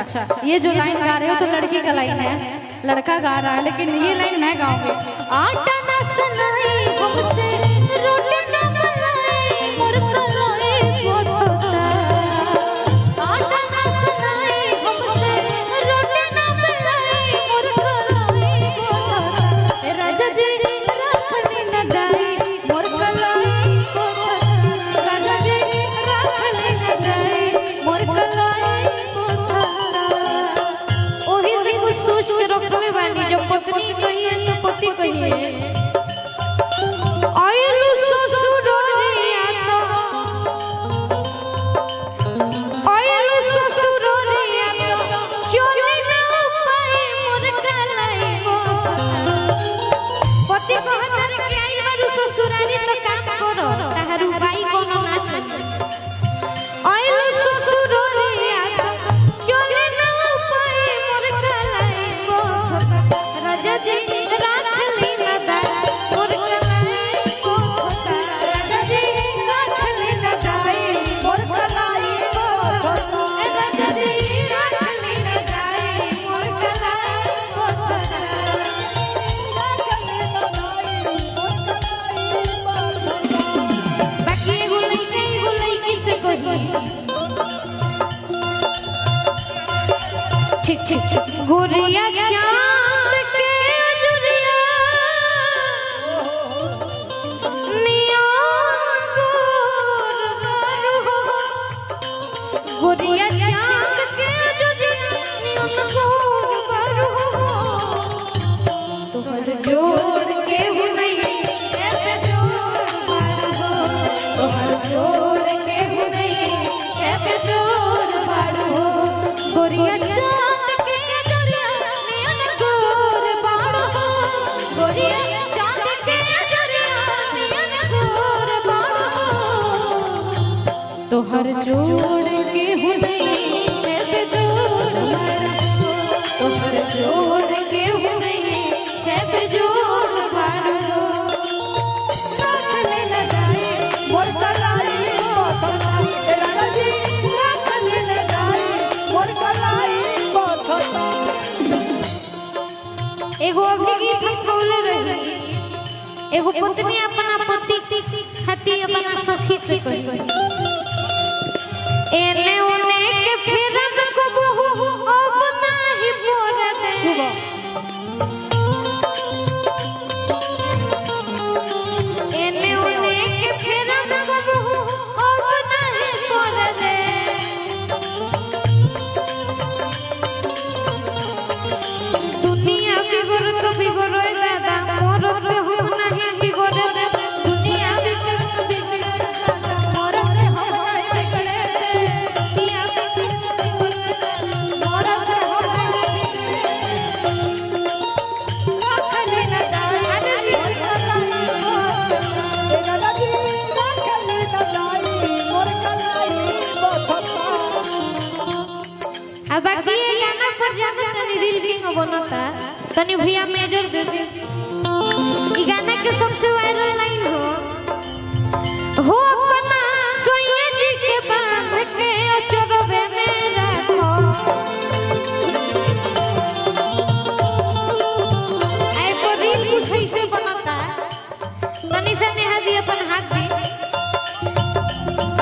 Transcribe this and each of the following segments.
अच्छा, ये जो लाइन गा रहे हो तो लड़की का लाइन है, लड़का गा रहा है, लेकिन ये लाइन मैं गाऊंगी। आटा ना सनाई हमसे रोटी ना मलाई मोर कलाई पोता, आटा ना सनाई हमसे रोटी ना मलाई मोर कलाई पोता, राजा जी राखनी न दाई मोर कलाई पोता, राजा जी राखनी न दाई मोर कलाई पोता। ओही से कुछ सोच के रखोगे बानी, जब पत्नी कही है तो पति कही है। आइलू ससुर रे आता, आइलू ससुर रे आता, चले ना पाए मोर कलाई पोता। पति कहता रे के आई बारू ससुराली तो काम करो, ताहारू बाई कोनो ना चले। आइलू ससुर रे आता, चले ना पाए मोर कलाई पोता, राजा जी राख ली न दाई मोर कलाई पोता, राजा जी राख ली न दाई मोर कलाई पोता, राजा जी राख ली न दाई मोर कलाई पोता। बाकी एगो लइकी से कही, ठीक ठीक गोरिया चांद के अजुरिया निया गोर बारू हो, गोरिया चांद के अजुरिया निया गोर बारू हो, तोहर जोड़ के हो नहीं ऐसे जोड़ बारू हो, तोहर जोड़ के हो नहीं ऐसे जोड़ बारू हो, गोरिया चांद के अजुरिया निया गोर बारू हो, गोरिया चांद के अजुरिया निया गोर बारू हो, तोहर जोड़ के हो नहीं ऐसे जोड़ बारू हो, तोहर जोड़ के हो नहीं ऐसे जोड़ बारू हो, राख ले न दाई मोर कलाई पोता, राजा जी राख ले न दाई मोर कलाई पोता। एगो अभी गीत हम कौले रही, एगो पत्नी अपना पति खाती अपना सखी से कही, एने ओने के फेरन को बहू अब नाही बोले दे, एने ओने के फेरन को बहू अब नाही बोले दे, दुनिया बिगड़ तो बिगड़ो दादा मोर पे हम नहीं बिगड़े दे, दुनिया बिगड़ तो बिगड़े दादा मोर पे हम नहीं बिगड़े दे, दुनिया बिगड़ तो बिगड़े दादा मोर पे हम नहीं बिगड़े, राख ले न दाई अरे जी राजा जी राख ली न दाई मोर कलाई पोता। अब बाकी ये गाना पर ज्यादा तनी रील किंग बनता, तनी भैया मेजर दे दे। ई गाना के सबसे वायरल लाइन हो अपना सोइया जी के बांध के अचरवे में रखो, आई पर रील कुछ ऐसे बनता, तनी से नेहा दी अपन हाथ दी,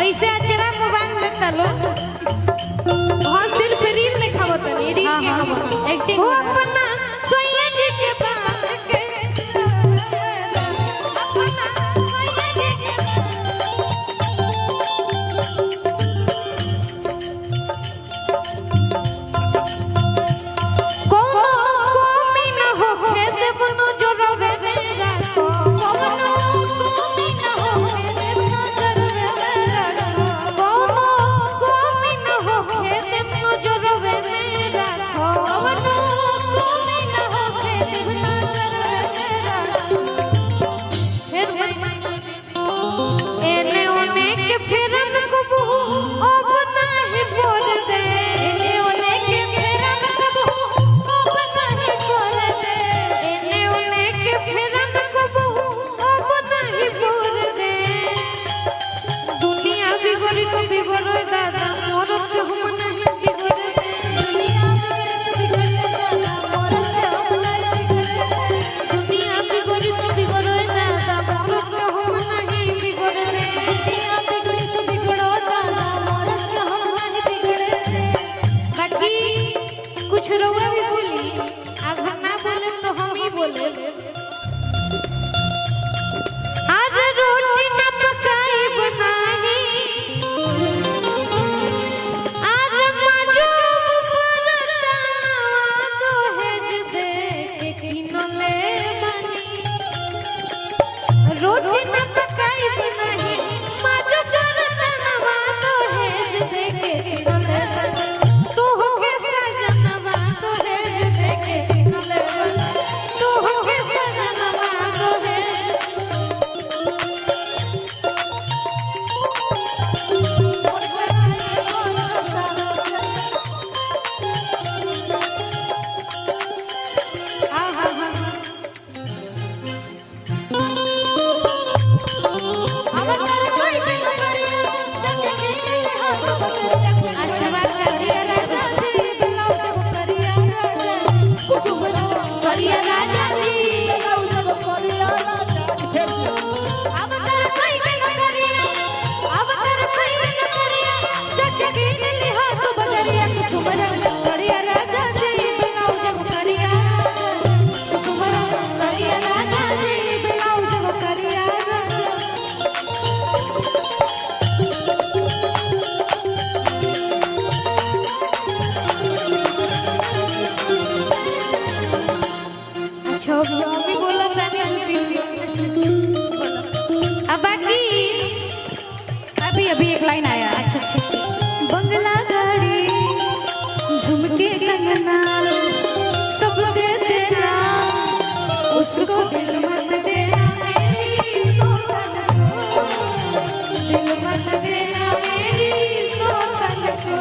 ऐसे अचरा को बांध लेता लो, हाँ सिर्फ रील दिखावो तनी, रील के हम एक्टिंग हो अपना सोइया जी के बांध के अपना सोइया जी के कोनो कोमी न हो खेत बनो जो रवे मेरा को, कोनो कोमी न हो खेत बनो जो रवे मेरा को, कोनो कोमी न हो खेत बनो जो रवे मेरा को, कोनो कोमी न हो खेत बनो जो रवे मेरा को, फिर एने ओने के फेरन को बहू अब नाही बोल दे, एने ओने के फेरन को बहू अब नाही बोल दे, एने ओने के फेरन को बहू अब नाही बोल दे, दुनिया बिगड़ी तो बिगड़ो दादा मोर पे हम नहीं बिगड़े दे, दुनिया बोले आज रोटी न पकाई बनाही आज माजो परतावा दहेज दे के किनले बनी रोटी न पकाई बनाही माजो परतावा दहेज दे के किनले तू हो के सजनवा दहेज दे के किनले तू हो के सजनवा दहेज अभी एक लाइन आया। अच्छा बंगला गाड़ी झुमके कंगना सब दे देना उसको दिल मत देना मेरी सोहन को दिल मत देना मेरी सोहन को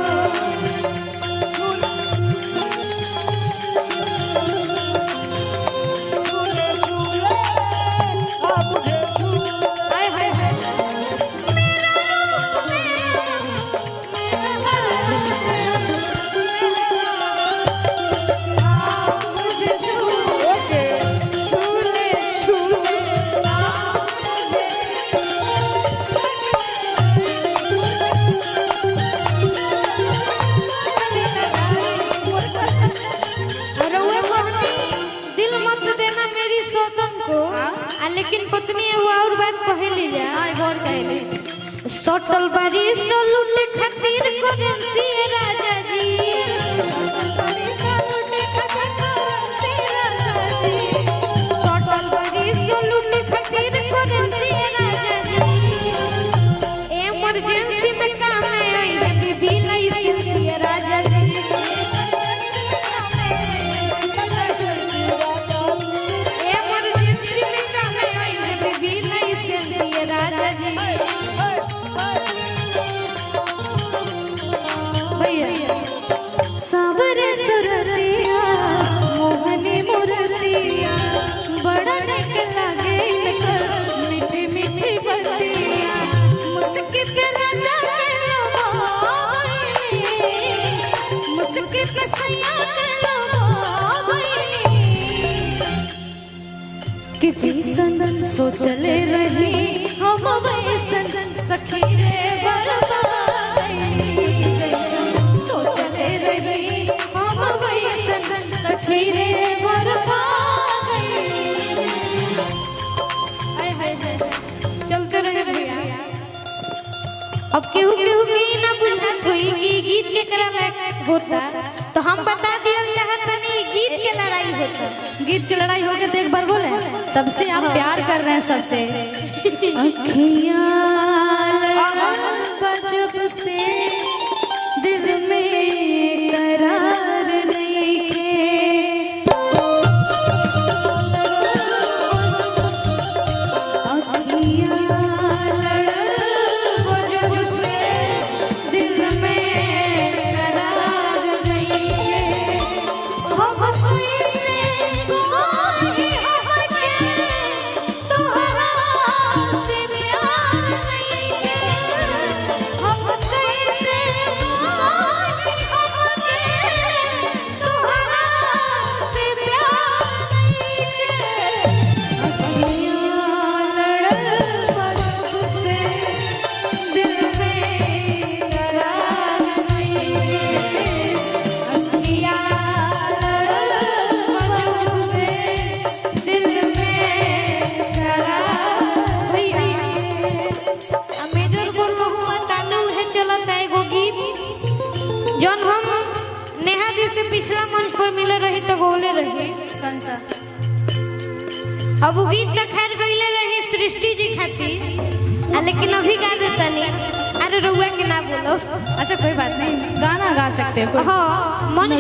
लेकिन पत्नी वो और बात कहेली जा और कहेली सटल बारी सलूट खातिर करेंसी राजा जी सटल बारी सलूट खातिर करेंसी राजा जी इमरजेंसी में काम है बीबी लाइसेंस राजा जी सावरे सुरतिया मोहनी मुरतिया बड़ा निक लागे मीठी मीठी बतिया मुस्की पे राजा के लोबाई मुस्की पे सैया के लोबाई कि जैसन सोचले रही हम वैसन सखी रे बरबाई चलते रहे भैया। अब केहू केहू की ना बुझत हुई कि गीत के करा लायक होता तो हम बता दिया चाहतनी गीत के लड़ाई होता गीत की लड़ाई होके तो एक बार बोले तब से आप प्यार कर रहे हैं सबसे अखियां जब से दिल में करार नहीं खे हम कैसे रही तो गोले रही। कौन सा? अब वो गीत तो खैर गईले रही सृष्टि जी खातिर, लेकिन अभी गा देता नहीं। अरे रउआ के ना बोलो। अच्छा कोई बात नहीं, गाना गा सकते हो। हाँ मन